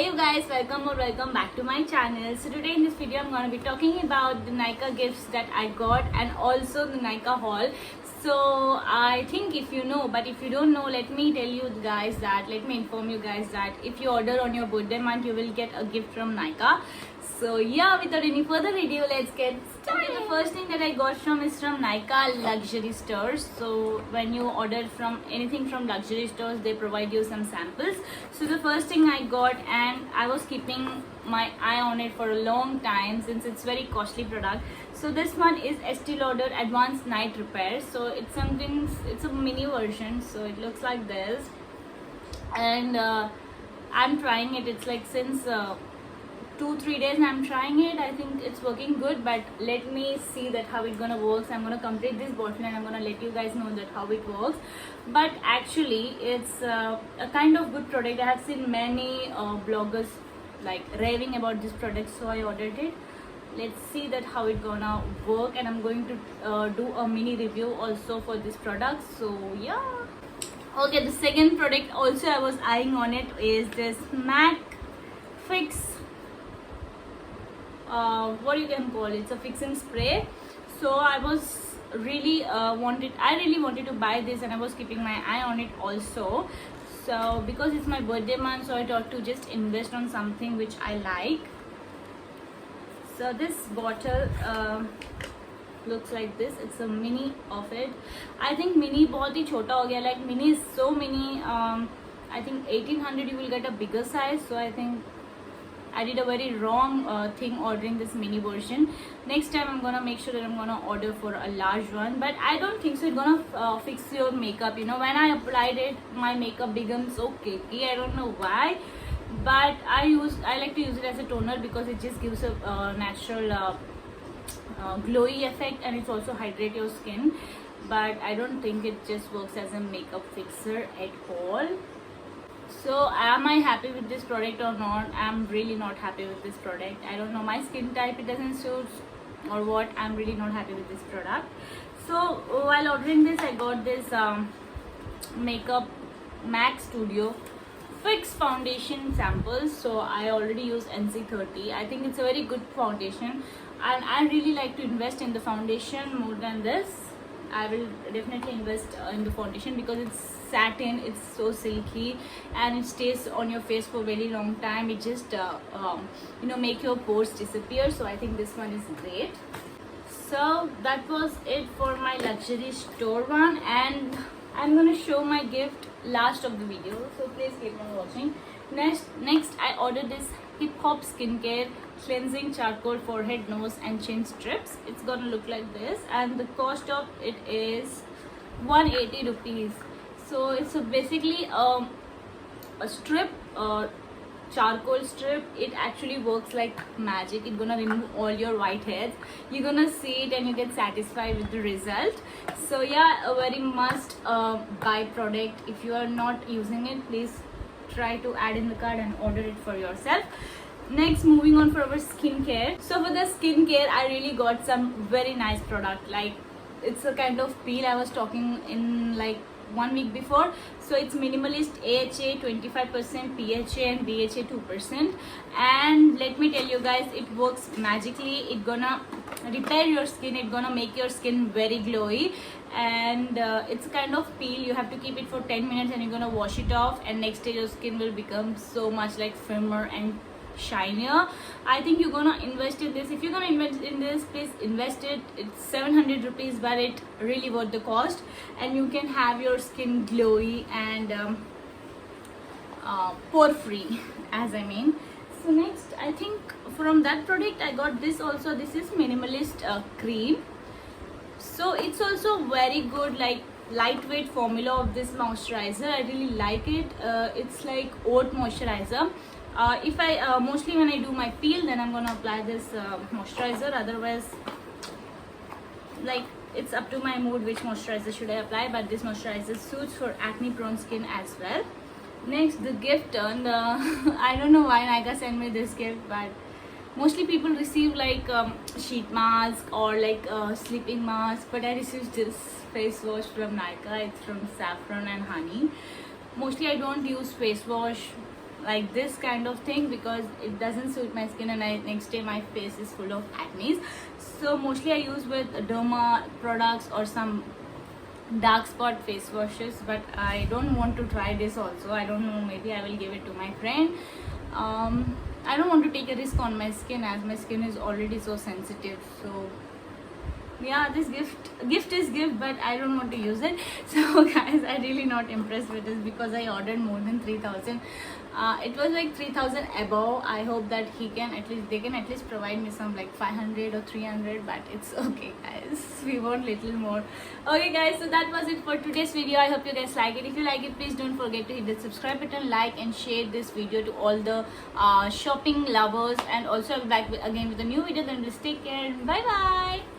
Hey you guys, welcome back to my channel. So today in this video I'm going to be talking about the Nykaa gifts that I got and also the Nykaa haul. So I think if you know, but if you don't know, let me inform you guys that if you order on your birthday month, you will get a gift from Nykaa. So yeah, without any further ado, let's get started. Okay, the first thing that I got is from Nykaa luxury stores. So when you order from anything from luxury stores, they provide you some samples. So the first thing I got, and I was keeping my eye on it for a long time since it's very costly product. So this one is Estee Lauder Advanced Night Repair. So it's a mini version. So it looks like this, and I'm trying it. It's like since 2-3 days I'm trying it. I think it's working good, but let me see that how it gonna works. I'm gonna complete this bottle and I'm gonna let you guys know that how it works. But actually it's a kind of good product. I have seen many bloggers like raving about this product, so I ordered it. Let's see that how it gonna work, and I'm going to do a mini review also for this product. So yeah. Okay, the second product also I was eyeing on it is this MAC Fix, what you can call it, it's a fixing spray. So I was really wanted to buy this, and I was keeping my eye on it also. So because it's my birthday month, so I thought to just invest on something which I like. So this bottle looks like this. It's a mini of it. I think mini बहुत ही छोटा हो गया. Like mini is so mini. I think 1800 you will get a bigger size. So I think I did a very wrong thing ordering this mini version. Next time I'm gonna make sure that I'm gonna order for a large one. But I don't think so it's gonna fix your makeup. You know, when I applied it, my makeup becomes so cakey. I don't know why. But I like to use it as a toner because it just gives a natural glowy effect, and it's also hydrate your skin. But I don't think it just works as a makeup fixer at all. So am I happy with this product or not? I'm really not happy with this product. I don't know, my skin type, it doesn't suit or what. I'm really not happy with this product. So while ordering this, I got this Makeup MAC Studio Fix foundation samples. So I already use NC30. I think it's a very good foundation, and I really like to invest in the foundation more than this. I will definitely invest in the foundation because it's satin, it's so silky, and it stays on your face for a very long time. It just make your pores disappear. So I think this one is great. So that was it for my luxury store one, and I'm gonna show my gift last of the video, so please keep on watching. Next I ordered this Hip Hop Skincare Cleansing Charcoal Forehead, Nose and Chin Strips. It's gonna look like this, and the cost of it is 180 rupees. So it's basically a strip, charcoal strip. It actually works like magic. It's gonna remove all your white hairs. You're gonna see it and you get satisfied with the result. So yeah, a very must buy product. If you are not using it, please try to add in the cart and order it for yourself. Next, moving on for our skincare. So for the skincare, I really got some very nice product. Like it's a kind of peel I was talking in like 1 week before. So it's minimalist AHA 25%, PHA and BHA 2%. And let me tell you guys, it works magically. It's gonna repair your skin. It's gonna make your skin very glowy. And it's a kind of peel. You have to keep it for 10 minutes and you're gonna wash it off, and next day your skin will become so much like firmer and shinier. I think you're gonna invest in this. If you're gonna invest in this, please invest it. It's 700 rupees, but it really worth the cost, and you can have your skin glowy and pore free as I mean. So next, I think from that product I got this also. This is minimalist cream. So it's also very good, like lightweight formula of this moisturizer. I really like it. It's like oat moisturizer. If I mostly when I do my peel, then I'm gonna apply this moisturizer. Otherwise, like it's up to my mood which moisturizer should I apply, but this moisturizer suits for acne prone skin as well. Next, the gift turn. I don't know why Nykaa sent me this gift, but mostly people receive like sheet mask or like sleeping mask, but I received this face wash from Nykaa. It's from saffron and honey. Mostly I don't use face wash like this kind of thing because it doesn't suit my skin, and next day my face is full of acne. So mostly I use with derma products or some dark spot face washes, but I don't want to try this also. I don't know, maybe I will give it to my friend. I don't want to take a risk on my skin as my skin is already so sensitive. So yeah, this gift is gift, but I don't want to use it. So guys, I really not impressed with this because I ordered more than 3,000. It was like 3,000 above. I hope that they can at least provide me some like 500 or 300, but it's okay guys, we want little more. Okay guys, so that was it for today's video. I hope you guys like it. If you like it, please don't forget to hit the subscribe button, like and share this video to all the shopping lovers, and also I'll be back again with a new video. Then just take care. Bye bye.